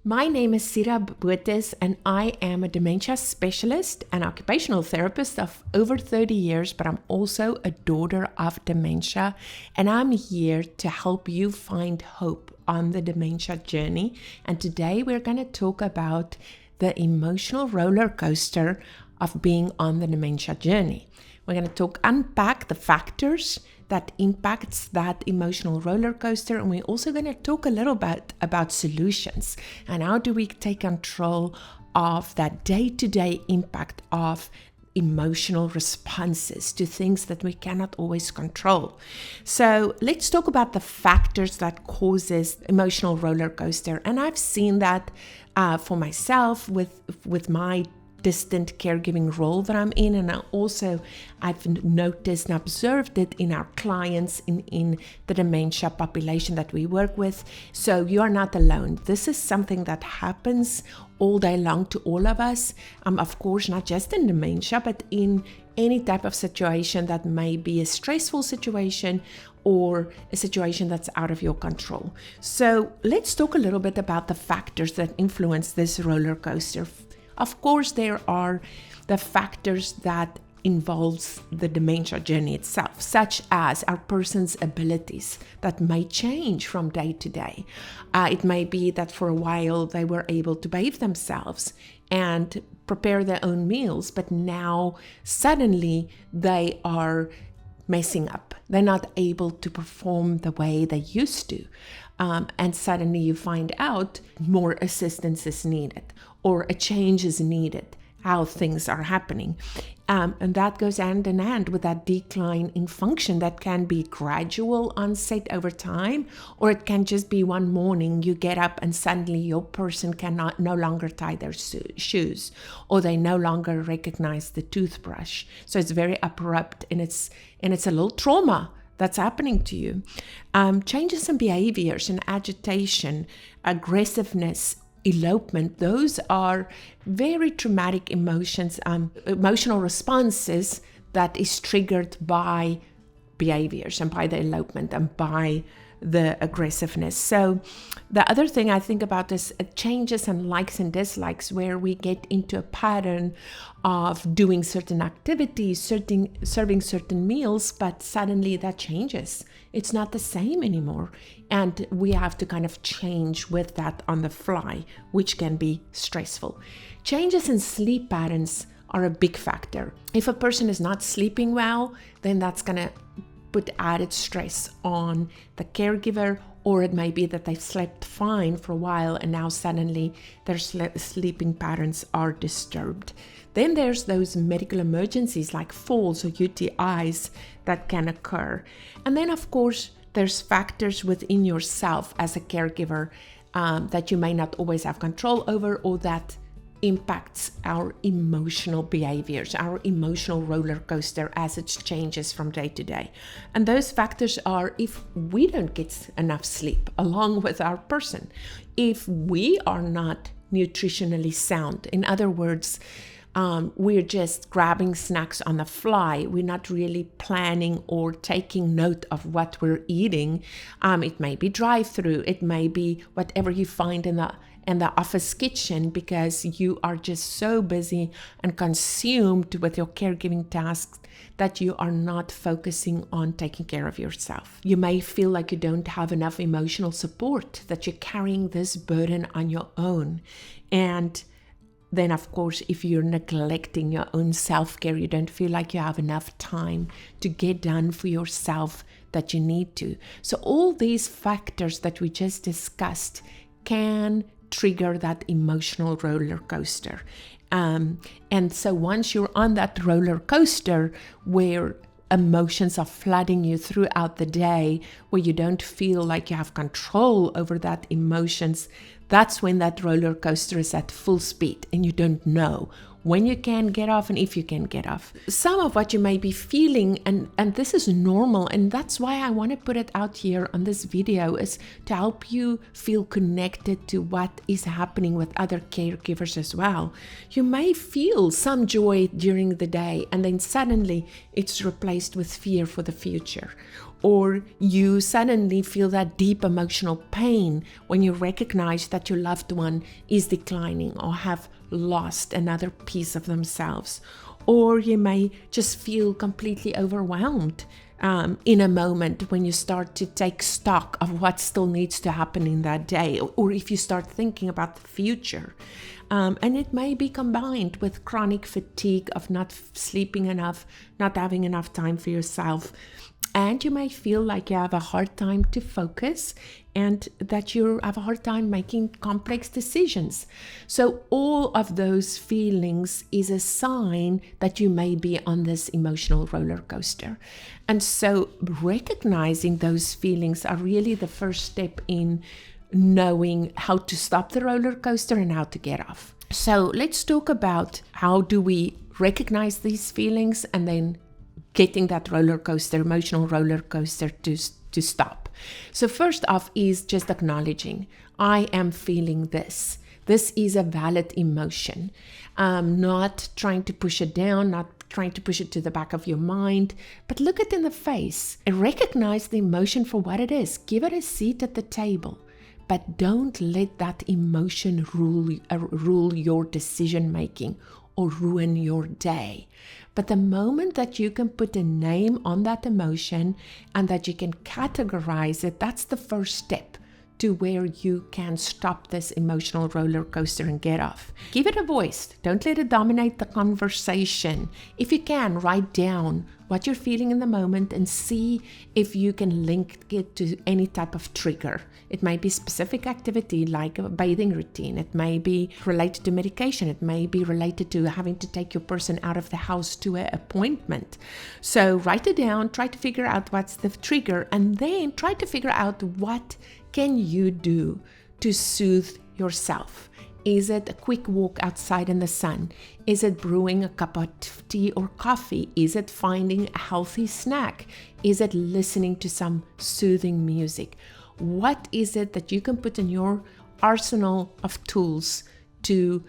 My name is Sira Botes and I am a dementia specialist and occupational therapist of over 30 years, but I'm also a daughter of dementia, and I'm here to help you find hope on the dementia journey. And today we're going to talk about the emotional roller coaster of being on the dementia journey. We're going to unpack the factors that impacts that emotional roller coaster, and we're also going to talk a little bit about solutions and how do we take control of that day-to-day impact of emotional responses to things that we cannot always control. So let's talk about the factors that causes emotional roller coaster. And I've seen that for myself with my distant caregiving role that I'm in, and I've noticed and observed it in our clients in the dementia population that we work with. So you are not alone. This is something that happens all day long to all of us. Of course, not just in dementia, but in any type of situation that may be a stressful situation or a situation that's out of your control. So let's talk a little bit about the factors that influence this roller coaster. Of course, there are the factors that involves the dementia journey itself, such as our person's abilities that may change from day to day. It may be that for a while they were able to bathe themselves and prepare their own meals, but now suddenly they are messing up. They're not able to perform the way they used to. And suddenly you find out more assistance is needed or a change is needed, how things are happening. And that goes hand in hand with that decline in function that can be gradual onset over time, or it can just be one morning you get up and suddenly your person no longer tie their shoes, or they no longer recognize the toothbrush. So it's very abrupt and it's a little trauma that's happening to you. Changes in behaviors and agitation, aggressiveness, elopement, those are very traumatic emotions, emotional responses that is triggered by behaviors and by the elopement and by the aggressiveness. So the other thing I think about is changes and likes and dislikes, where we get into a pattern of doing certain activities, serving certain meals, but suddenly that changes. It's not the same anymore. And we have to kind of change with that on the fly, which can be stressful. Changes in sleep patterns are a big factor. If a person is not sleeping well, then that's going to put added stress on the caregiver, or it may be that they've slept fine for a while and now suddenly their sleeping patterns are disturbed. Then there's those medical emergencies like falls or UTIs that can occur. And then of course there's factors within yourself as a caregiver that you may not always have control over, or that impacts our emotional behaviors, our emotional roller coaster as it changes from day to day. And those factors are if we don't get enough sleep along with our person, if we are not nutritionally sound. In other words, we're just grabbing snacks on the fly. We're not really planning or taking note of what we're eating. It may be drive-through. It may be whatever you find in the office kitchen, because you are just so busy and consumed with your caregiving tasks that you are not focusing on taking care of yourself. You may feel like you don't have enough emotional support, that you're carrying this burden on your own. And then, of course, if you're neglecting your own self-care, you don't feel like you have enough time to get done for yourself that you need to. So all these factors that we just discussed can trigger that emotional roller coaster. And so once you're on that roller coaster where emotions are flooding you throughout the day, where you don't feel like you have control over that emotions, that's when that roller coaster is at full speed and you don't know when you can get off and if you can get off. Some of what you may be feeling, and this is normal, and that's why I want to put it out here on this video, is to help you feel connected to what is happening with other caregivers as well. You may feel some joy during the day and then suddenly it's replaced with fear for the future. Or you suddenly feel that deep emotional pain when you recognize that your loved one is declining or have lost another piece of themselves. Or you may just feel completely overwhelmed in a moment when you start to take stock of what still needs to happen in that day, or if you start thinking about the future. And it may be combined with chronic fatigue of not sleeping enough, not having enough time for yourself. And you may feel like you have a hard time to focus and that you have a hard time making complex decisions. So all of those feelings is a sign that you may be on this emotional roller coaster. And so recognizing those feelings are really the first step in knowing how to stop the roller coaster and how to get off. So let's talk about how do we recognize these feelings and then getting that roller coaster, emotional roller coaster to stop. So first off is just acknowledging, I am feeling this. This is a valid emotion. Not trying to push it down, not trying to push it to the back of your mind, but look it in the face and recognize the emotion for what it is. Give it a seat at the table, but don't let that emotion rule your decision making or ruin your day. But the moment that you can put a name on that emotion and that you can categorize it, that's the first step to where you can stop this emotional roller coaster and get off. Give it a voice. Don't let it dominate the conversation. If you can, write down what you're feeling in the moment and see if you can link it to any type of trigger. It may be specific activity like a bathing routine. It may be related to medication. It may be related to having to take your person out of the house to an appointment. So write it down, try to figure out what's the trigger, and then try to figure out what can you do to soothe yourself. Is it a quick walk outside in the sun? Is it brewing a cup of tea or coffee? Is it finding a healthy snack? Is it listening to some soothing music? What is it that you can put in your arsenal of tools to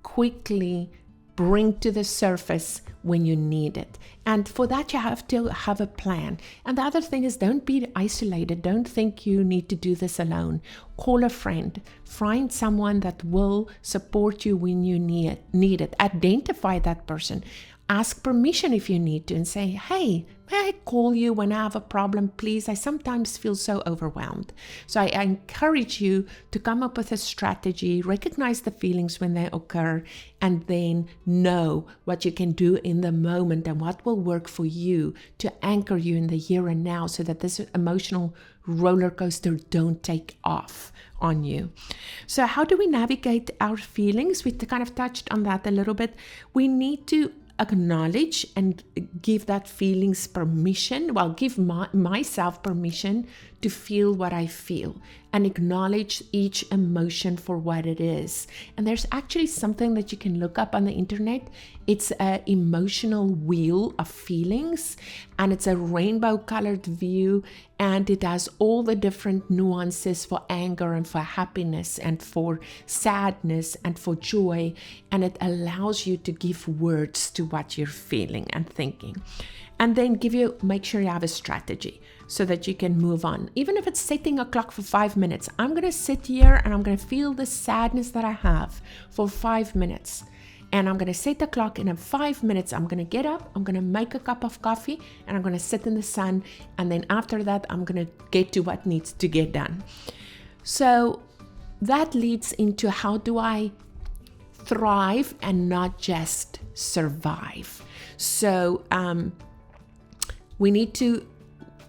quickly bring to the surface when you need it? And for that, you have to have a plan. And the other thing is, don't be isolated. Don't think you need to do this alone. Call a friend. Find someone that will support you when you need it. Identify that person. Ask permission if you need to and say, hey, may I call you when I have a problem, please? I sometimes feel so overwhelmed. So I encourage you to come up with a strategy, recognize the feelings when they occur, and then know what you can do in the moment and what will work for you to anchor you in the here and now so that this emotional roller coaster don't take off on you. So how do we navigate our feelings? We kind of touched on that a little bit. We need to acknowledge and give that feelings permission. Well, give myself permission to feel what I feel and acknowledge each emotion for what it is. And there's actually something that you can look up on the internet. It's an emotional wheel of feelings, and it's a rainbow colored view, and it has all the different nuances for anger and for happiness and for sadness and for joy, and it allows you to give words to what you're feeling and thinking. And then make sure you have a strategy so that you can move on. Even if it's setting a clock for 5 minutes, I'm going to sit here and I'm going to feel the sadness that I have for 5 minutes. And I'm going to set the clock, and in 5 minutes, I'm going to get up, I'm going to make a cup of coffee, and I'm going to sit in the sun. And then after that, I'm going to get to what needs to get done. So that leads into, how do I thrive and not just survive? So we need to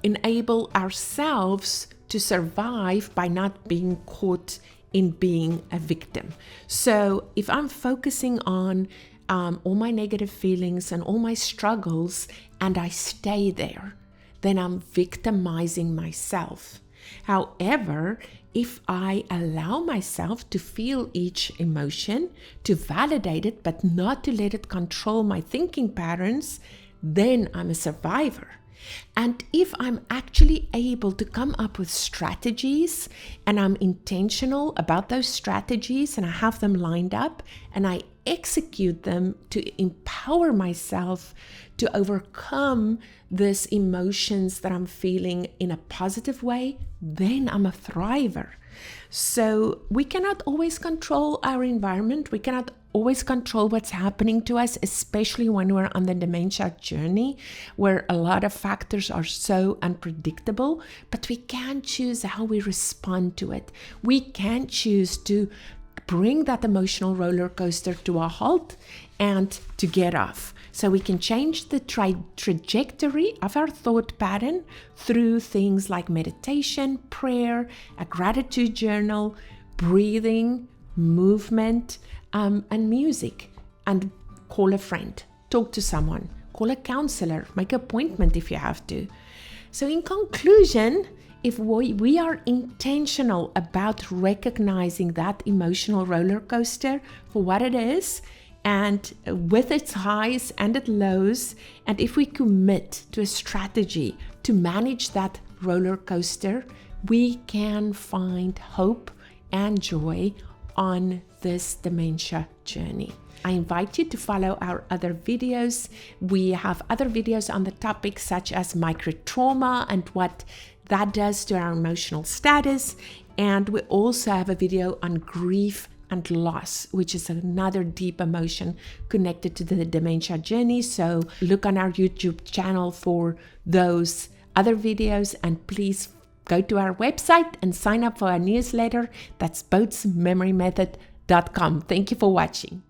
enable ourselves to survive by not being caught in being a victim. So if I'm focusing on all my negative feelings and all my struggles and I stay there, then I'm victimizing myself. However, if I allow myself to feel each emotion, to validate it, but not to let it control my thinking patterns, then I'm a survivor. And if I'm actually able to come up with strategies and I'm intentional about those strategies and I have them lined up and I execute them to empower myself to overcome these emotions that I'm feeling in a positive way, then I'm a thriver. So we cannot always control our environment. We cannot always control what's happening to us, especially when we're on the dementia journey, where a lot of factors are so unpredictable, but we can choose how we respond to it. We can choose to bring that emotional roller coaster to a halt and to get off. So we can change the trajectory of our thought pattern through things like meditation, prayer, a gratitude journal, breathing, movement, and music. And call a friend, talk to someone, call a counselor, make an appointment if you have to. So in conclusion, if we are intentional about recognizing that emotional roller coaster for what it is, and with its highs and its lows, and if we commit to a strategy to manage that roller coaster, we can find hope and joy on this dementia journey. I invite you to follow our other videos. We have other videos on the topic such as microtrauma and what that does to our emotional status. And we also have a video on grief and loss, which is another deep emotion connected to the dementia journey. So look on our YouTube channel for those other videos, and please go to our website and sign up for our newsletter. That's boatsmemorymethod.com. Thank you for watching.